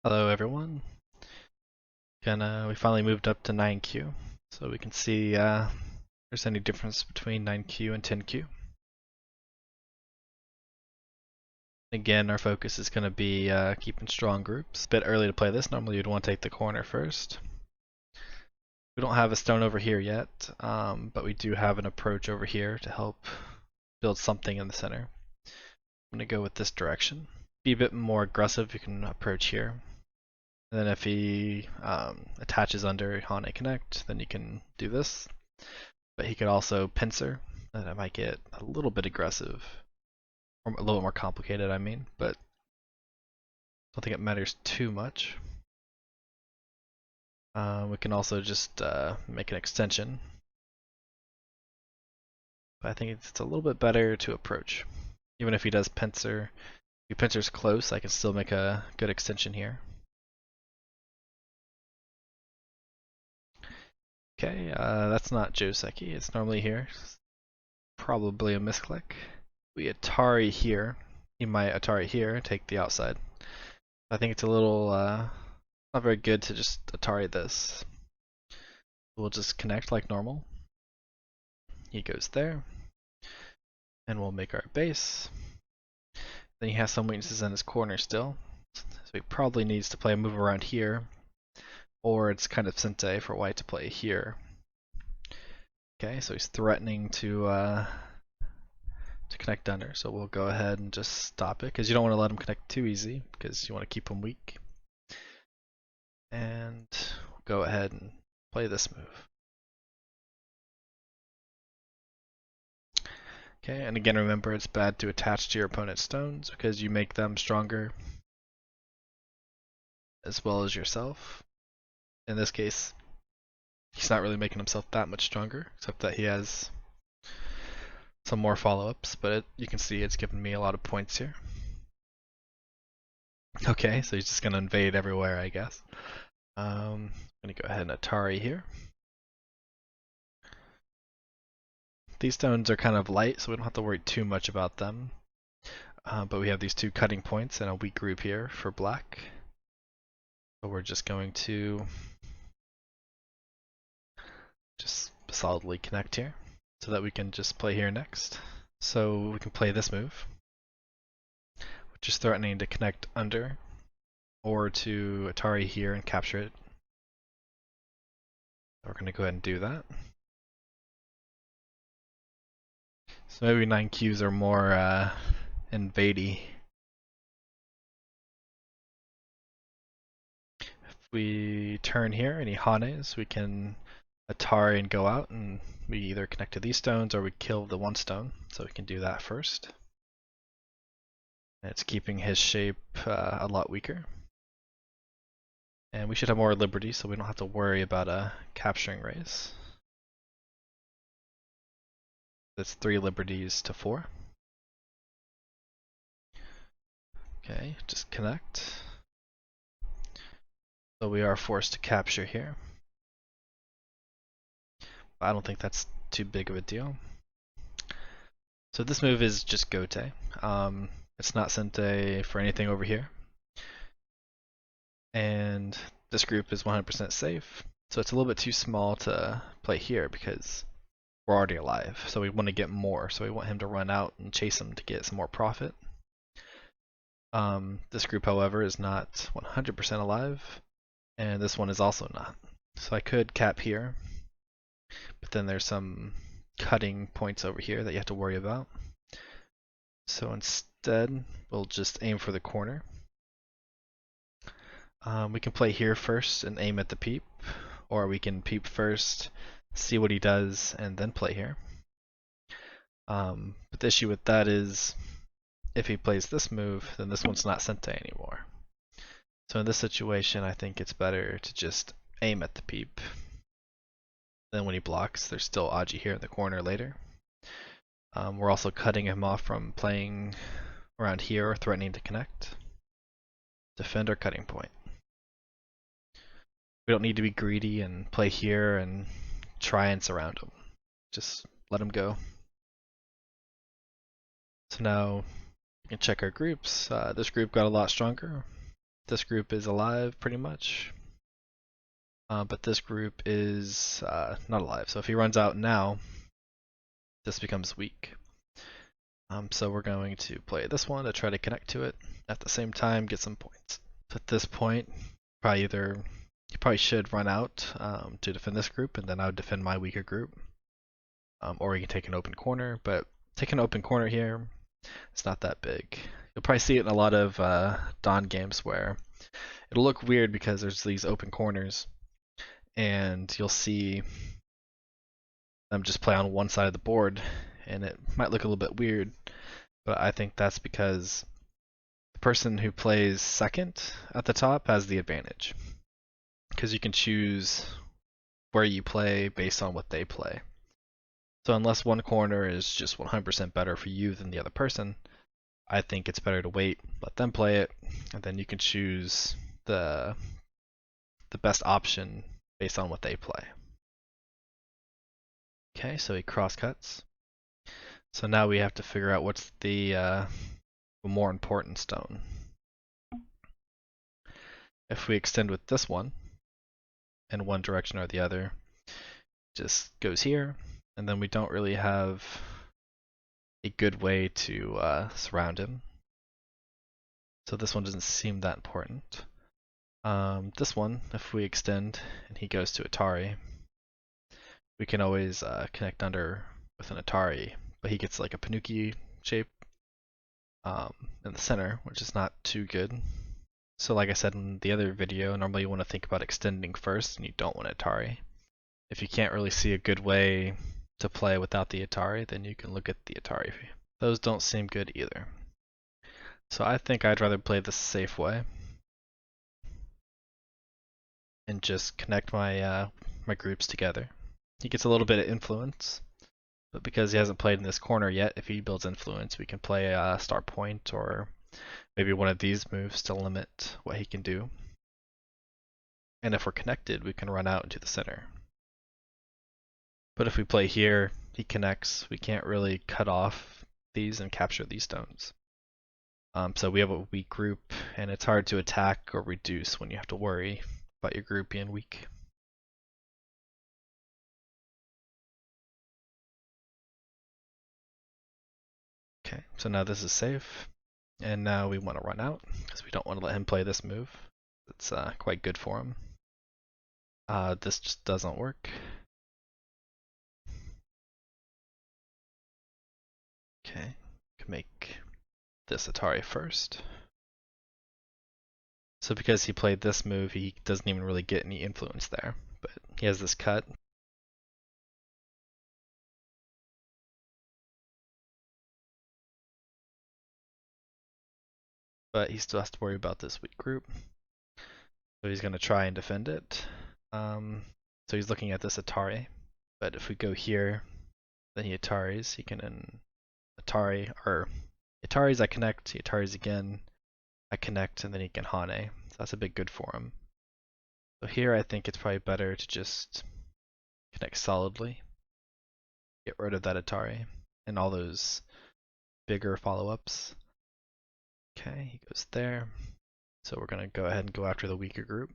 Hello everyone. We finally moved up to 9Q, so we can see if there's any difference between 9Q and 10Q. Again, our focus is going to be keeping strong groups. A bit early to play this. Normally you'd want to take the corner first. We don't have a stone over here yet, but we do have an approach over here to help build something in the center. I'm going to go with this direction. Be a bit more aggressive, you can approach here. And then if he attaches under Hane Connect, then you can do this. But he could also pincer, and it might get a little bit aggressive. Or a little more complicated, I mean, but I don't think it matters too much. We can also just make an extension. But I think it's a little bit better to approach. Even if he does pincer, if he pincers close, I can still make a good extension here. Okay, that's not Joseki, it's normally here. Probably a misclick. We Atari here. He might Atari here, take the outside. I think it's a little not very good to just Atari this. We'll just connect like normal. He goes there. And we'll make our base. Then he has some weaknesses in his corner still. So he probably needs to play a move around here. Or it's kind of sente for white to play here. Okay, so he's threatening to connect under, so we'll go ahead and just stop it because you don't want to let him connect too easy because you want to keep him weak. And we'll go ahead and play this move. Okay, and again remember it's bad to attach to your opponent's stones because you make them stronger as well as yourself. In this case, he's not really making himself that much stronger, except that he has some more follow-ups, but you can see it's giving me a lot of points here. Okay, so he's just going to invade everywhere, I guess. I'm going to go ahead and Atari here. These stones are kind of light, so we don't have to worry too much about them. But we have these two cutting points and a weak group here for black. So we're just going to just solidly connect here so that we can just play here next. So we can play this move, which is threatening to connect under or to Atari here and capture it. We're going to go ahead and do that. So maybe 9Qs are more invadey. If we turn here and he hanes, we can Atari and go out, and we either connect to these stones or we kill the one stone. So we can do that first. And it's keeping his shape a lot weaker. And we should have more liberty, so we don't have to worry about a capturing raise. That's 3 liberties to 4. Okay, just connect. So we are forced to capture here. I don't think that's too big of a deal. So this move is just gote. It's not sente for anything over here. And this group is 100% safe. So it's a little bit too small to play here because we're already alive. So we want to get more. So we want him to run out and chase him to get some more profit. This group, however, is not 100% alive. And this one is also not. So I could cap here. But then there's some cutting points over here that you have to worry about. So instead, we'll just aim for the corner. We can play here first and aim at the peep, or we can peep first, see what he does, and then play here. But the issue with that is, if he plays this move, then this one's not sente anymore. So in this situation, I think it's better to just aim at the peep. Then when he blocks, there's still Aji here in the corner later. We're also cutting him off from playing around here or threatening to connect. Defend our cutting point. We don't need to be greedy and play here and try and surround him. Just let him go. So now we can check our groups. This group got a lot stronger. This group is alive pretty much, but this group is not alive. So if he runs out now, this becomes weak. So we're going to play this one to try to connect to it. At the same time, get some points. So at this point, you probably should run out to defend this group, and then I would defend my weaker group. Or you can take an open corner, but taking an open corner here, it's not that big. You'll probably see it in a lot of Dawn games where it'll look weird because there's these open corners, and you'll see them just play on one side of the board, and it might look a little bit weird, but I think that's because the person who plays second at the top has the advantage, because you can choose where you play based on what they play. So unless one corner is just 100% better for you than the other person, I think it's better to wait, let them play it, and then you can choose the best option based on what they play. Okay, so he cross cuts. So now we have to figure out what's the more important stone. If we extend with this one in one direction or the other, just goes here, and then we don't really have a good way to surround him. So this one doesn't seem that important. This one, if we extend and he goes to Atari, we can always connect under with an Atari, but he gets like a Panuki shape in the center, which is not too good. So like I said in the other video, normally you want to think about extending first and you don't want Atari. If you can't really see a good way to play without the Atari, then you can look at the Atari. Those don't seem good either. So I think I'd rather play the safe way and just connect my my groups together. He gets a little bit of influence, but because he hasn't played in this corner yet, if he builds influence, we can play a star point or maybe one of these moves to limit what he can do. And if we're connected, we can run out into the center. But if we play here, he connects, we can't really cut off these and capture these stones. So we have a weak group, and it's hard to attack or reduce when you have to worry about your group being weak. Okay, so now this is safe, and now we want to run out because we don't want to let him play this move. It's quite good for him. This just doesn't work. Okay, can make this Atari first. So because he played this move, he doesn't even really get any influence there, but he has this cut. But he still has to worry about this weak group. So he's going to try and defend it. So he's looking at this Atari. But if we go here, then he Ataris, he can Atari, or Ataris I connect, he Ataris again, I connect, and then he can Hane. So that's a bit good for him. So here I think it's probably better to just connect solidly, get rid of that Atari, and all those bigger follow-ups. Okay, he goes there. So we're going to go ahead and go after the weaker group.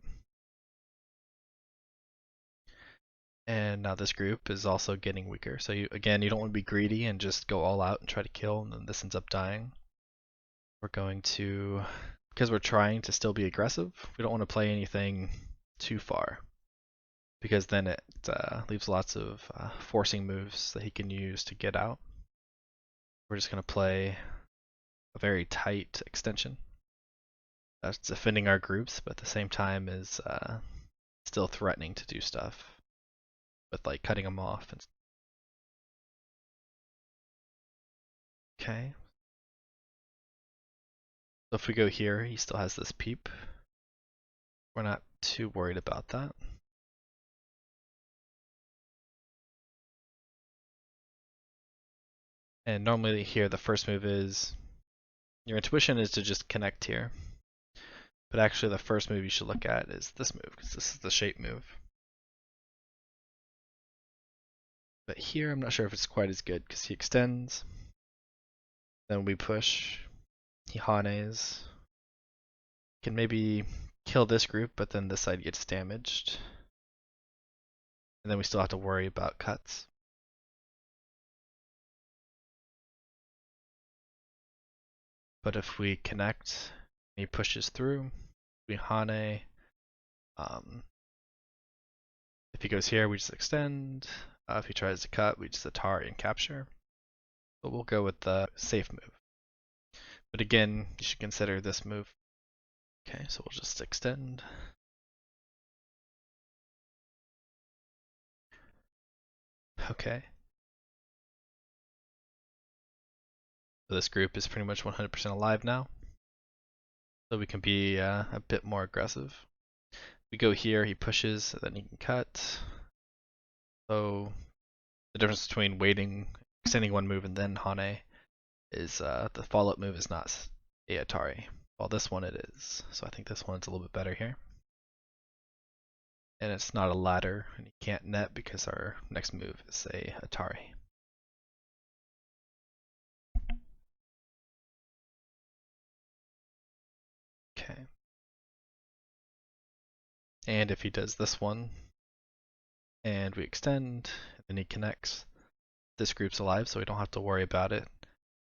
And now this group is also getting weaker. So again, you don't want to be greedy and just go all out and try to kill, and then this ends up dying. We're going to, because we're trying to still be aggressive, we don't want to play anything too far, because then it leaves lots of forcing moves that he can use to get out. We're just going to play a very tight extension. That's defending our groups, but at the same time is still threatening to do stuff with like cutting them off. Okay. So if we go here, he still has this peep. We're not too worried about that. And normally here, the first move is, your intuition is to just connect here. But actually the first move you should look at is this move, because this is the shape move. But here, I'm not sure if it's quite as good, because he extends, then we push, he Hanes, Can maybe kill this group, but then this side gets damaged. And then we still have to worry about cuts. But if we connect, he pushes through, we Hane. If he goes here, we just extend. If he tries to cut, we just Atari and capture. But we'll go with the safe move. But again, you should consider this move. Okay, so we'll just extend. Okay. So this group is pretty much 100% alive now. So we can be a bit more aggressive. We go here, he pushes, then he can cut. So the difference between waiting, extending one move and then Hane is the follow-up move is not a Atari. Well, this one it is. So I think this one's a little bit better here. And it's not a ladder, and you can't net because our next move is a Atari. Okay. And if he does this one, and we extend, and then he connects, this group's alive, so we don't have to worry about it.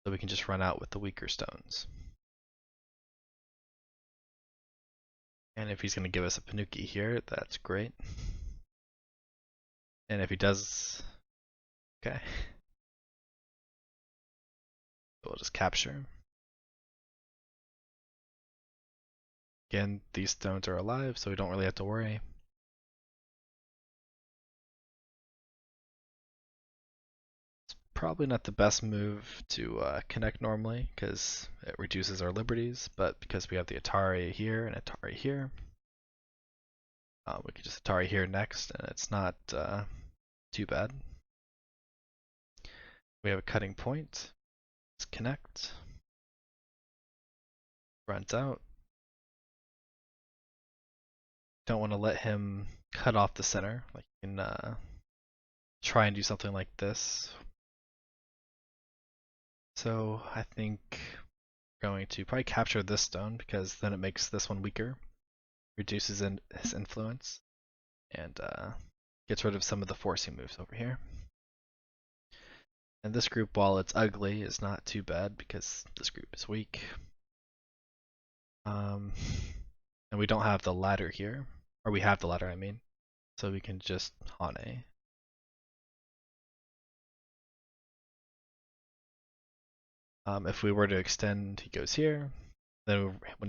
So we can just run out with the weaker stones. And if he's going to give us a Panuki here, that's great. And if he does, okay. So we'll just capture. Again, these stones are alive, so we don't really have to worry. It's probably not the best move to connect normally, because it reduces our liberties, but because we have the Atari here and Atari here, we can just Atari here next, and it's not too bad. We have a cutting point. Let's connect. Runs out. Don't want to let him cut off the center. Like you can try and do something like this. So I think I'm going to probably capture this stone because then it makes this one weaker, reduces his influence, and gets rid of some of the forcing moves over here. And this group, while it's ugly, is not too bad because this group is weak. And we don't have the ladder here. Or we have the ladder, I mean. So we can just Hane. If we were to extend, he goes here. Then when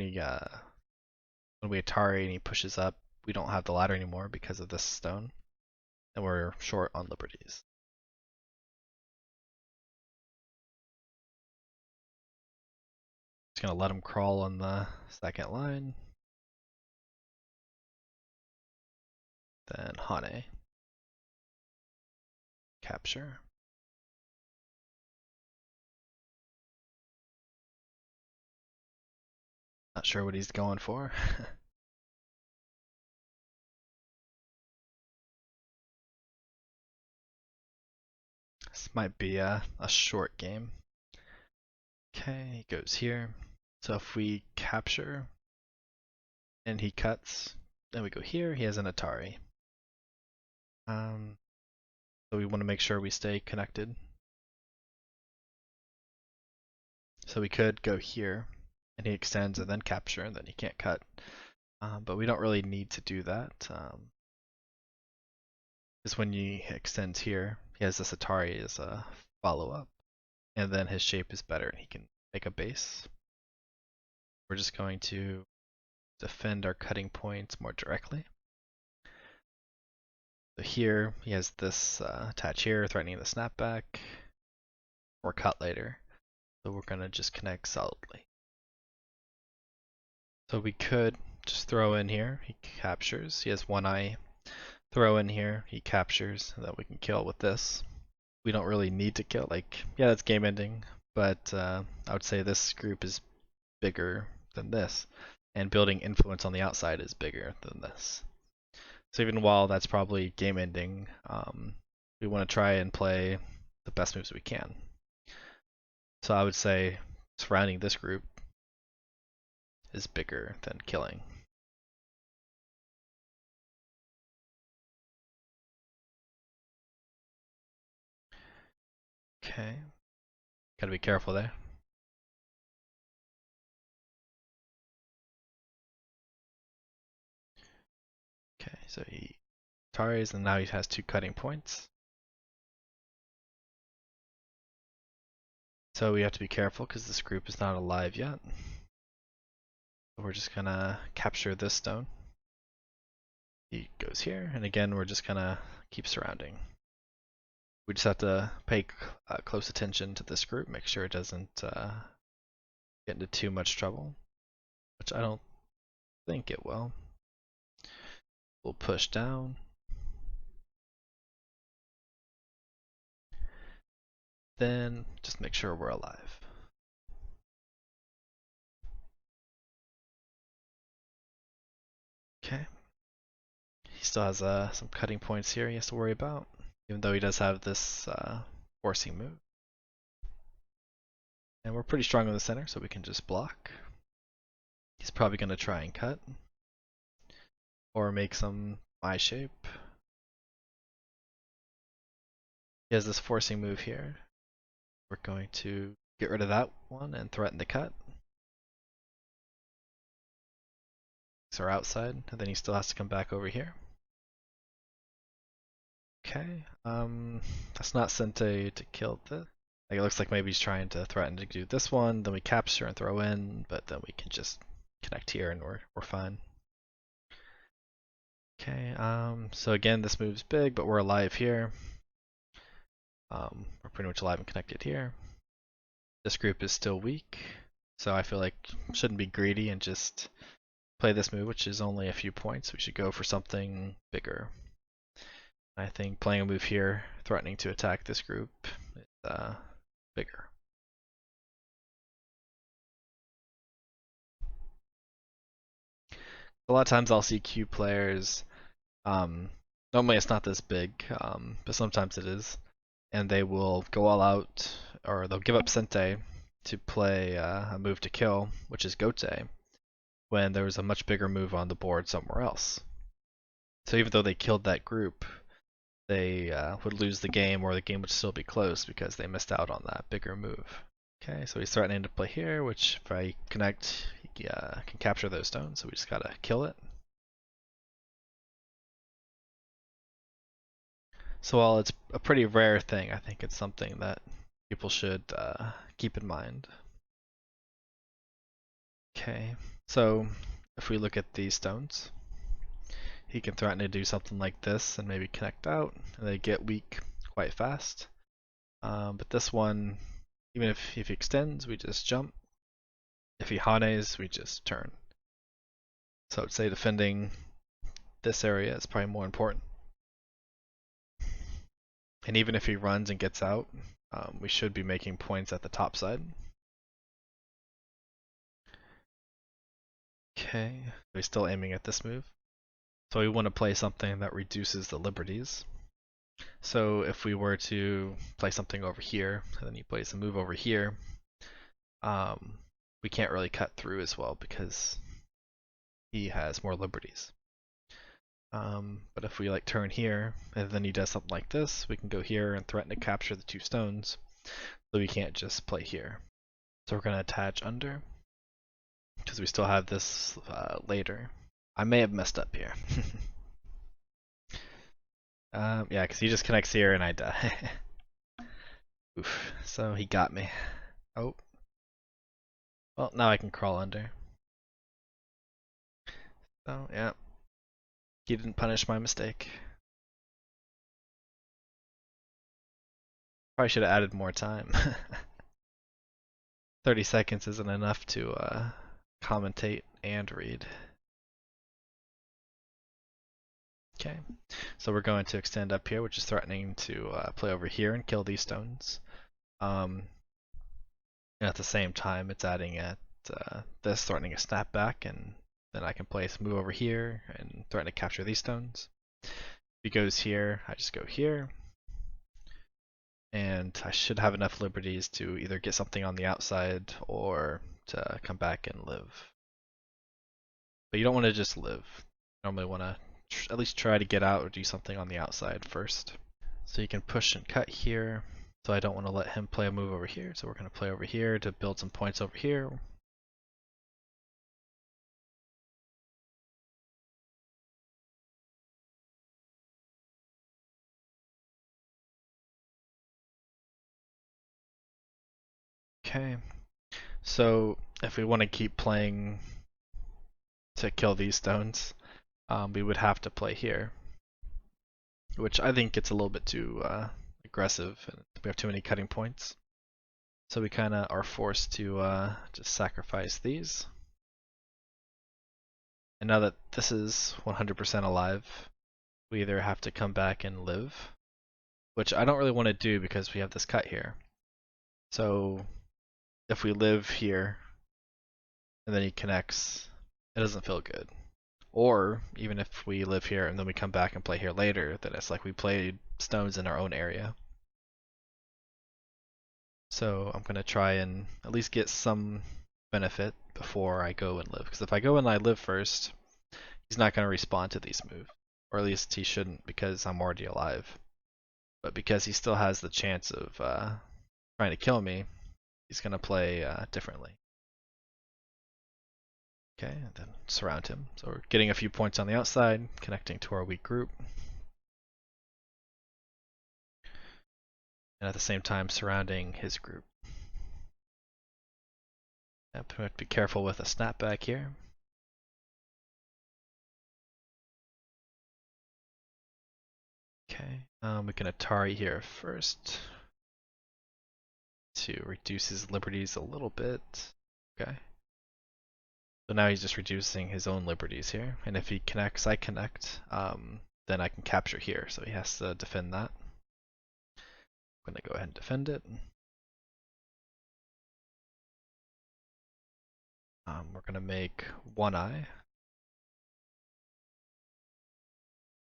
we Atari and he pushes up, we don't have the ladder anymore because of this stone. And we're short on liberties. Just gonna let him crawl on the second line. Then Hane. Capture. Not sure what he's going for. This might be a short game. Okay, he goes here. So if we capture and he cuts, then we go here, he has an Atari. So we want to make sure we stay connected. So we could go here and he extends and then capture and then he can't cut. But we don't really need to do that. Because when he extends here, he has this Atari as a follow-up. And then his shape is better and he can make a base. We're just going to defend our cutting points more directly. So here he has this attach here, threatening the snapback, or cut later. So we're gonna just connect solidly. So we could just throw in here, he captures, he has one eye. Throw in here, he captures, and then we can kill with this. We don't really need to kill, like, yeah, that's game ending, but I would say this group is bigger than this, and building influence on the outside is bigger than this. So even while that's probably game ending, we want to try and play the best moves we can. So I would say surrounding this group is bigger than killing. Okay, gotta be careful there. Okay, so he Atari's and now he has 2 cutting points. So we have to be careful because this group is not alive yet. So we're just gonna capture this stone. He goes here, and again we're just gonna keep surrounding. We just have to pay close attention to this group, make sure it doesn't get into too much trouble, which I don't think it will. We'll push down. Then just make sure we're alive. Okay. He still has some cutting points here he has to worry about, even though he does have this forcing move. And we're pretty strong in the center, so we can just block. He's probably going to try and cut. Or make some eye shape. He has this forcing move here. We're going to get rid of that one and threaten to cut. So we're outside, and then he still has to come back over here. Okay, that's not Sente to kill this. Like, it looks like maybe he's trying to threaten to do this one, then we capture and throw in, but then we can just connect here and we're fine. Okay, so again, this move's big, but we're alive here. We're pretty much alive and connected here. This group is still weak, so I feel like shouldn't be greedy and just play this move, which is only a few points. We should go for something bigger. I think playing a move here, threatening to attack this group, is bigger. A lot of times I'll see Q players, normally it's not this big, but sometimes it is, and they will go all out, or they'll give up Sente to play a move to kill, which is Gote, when there was a much bigger move on the board somewhere else. So even though they killed that group, they would lose the game, or the game would still be close because they missed out on that bigger move. Okay, so he's threatening to play here, which if I connect, he can capture those stones, so we just gotta kill it. So while it's a pretty rare thing, I think it's something that people should keep in mind. Okay, so if we look at these stones, he can threaten to do something like this and maybe connect out, and they get weak quite fast. But this one, even if he extends, we just jump. If he hanes, we just turn. So I'd say defending this area is probably more important. And even if he runs and gets out, we should be making points at the top side. Okay, we're still aiming at this move. So we want to play something that reduces the liberties. So if we were to play something over here, and then he plays a move over here, we can't really cut through as well because he has more liberties. But if we like turn here, and then he does something like this, we can go here and threaten to capture the 2 stones, so we can't just play here. So we're going to attach under, because we still have this later. I may have messed up here. Yeah, because he just connects here and I die. Oof, so he got me. Oh. Well, now I can crawl under. So, yeah. He didn't punish my mistake. Probably should have added more time. 30 seconds isn't enough to commentate and read. Okay, so we're going to extend up here, which is threatening to play over here and kill these stones. And at the same time, it's adding at this, threatening a snapback, and then I can place move over here and threaten to capture these stones. If he goes here, I just go here. And I should have enough liberties to either get something on the outside or to come back and live. But you don't want to just live. You normally want to at least try to get out or do something on the outside first. So you can push and cut here. So I don't want to let him play a move over here. So we're going to play over here to build some points over here. Okay. So if we want to keep playing to kill these stones, we would have to play here, which I think gets a little bit too aggressive and we have too many cutting points. So we kind of are forced to just sacrifice these. And now that this is 100% alive, we either have to come back and live, which I don't really want to do because we have this cut here. So if we live here and then he connects, it doesn't feel good. Or even if we live here and then we come back and play here later, then it's like we played stones in our own area. So I'm going to try and at least get some benefit before I go and live. Because if I go and I live first, he's not going to respond to these moves. Or at least he shouldn't because I'm already alive. But because he still has the chance of trying to kill me, he's going to play differently. Okay, and then surround him. So we're getting a few points on the outside, connecting to our weak group. And at the same time surrounding his group. Yep, we have to be careful with a snapback here. Okay, we can Atari here first to reduce his liberties a little bit. Okay. So now he's just reducing his own liberties here. And if he connects, I connect, then I can capture here. So he has to defend that. I'm going to go ahead and defend it. We're going to make one eye.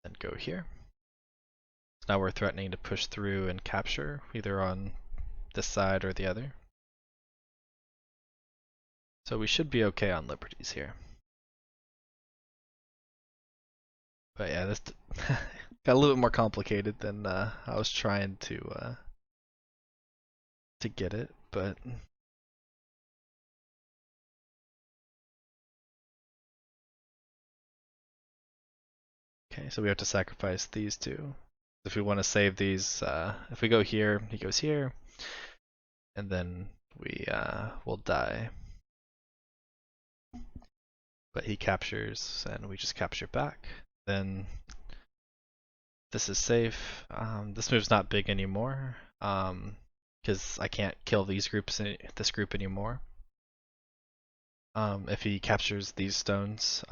Then go here. So now we're threatening to push through and capture, either on this side or the other. So we should be okay on liberties here. But yeah, this got a little bit more complicated than I was trying to get it, but okay, so we have to sacrifice these two. If we want to save these, if we go here, he goes here, and then we will die. But he captures, and we just capture back. Then this is safe. This move's not big anymore, because I can't kill these groups, this group anymore. If he captures these stones,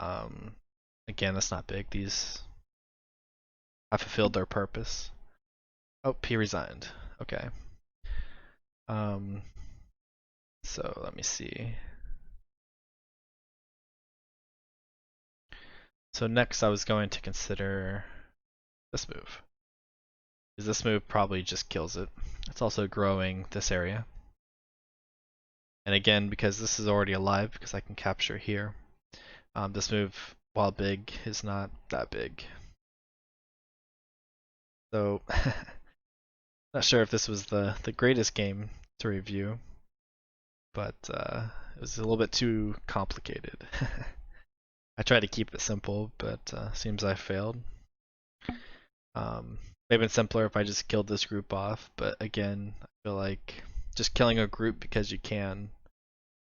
again, that's not big. These have fulfilled their purpose. Oh, he resigned. Okay. So let me see. So next I was going to consider this move. Because this move probably just kills it. It's also growing this area. And again, because this is already alive, because I can capture here, this move, while big, is not that big. So, not sure if this was the greatest game to review, but it was a little bit too complicated. I tried to keep it simple, but seems I failed. Maybe been simpler if I just killed this group off, but again, I feel like just killing a group because you can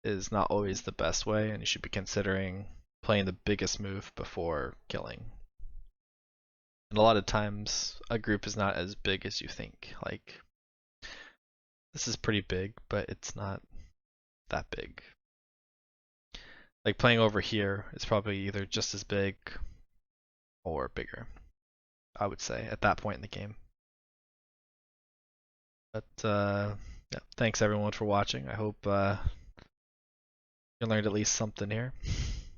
is not always the best way, and you should be considering playing the biggest move before killing. And a lot of times, a group is not as big as you think. Like, this is pretty big, but it's not that big. Like, playing over here is probably either just as big or bigger, I would say, at that point in the game. But, yeah, thanks everyone for watching. I hope you learned at least something here.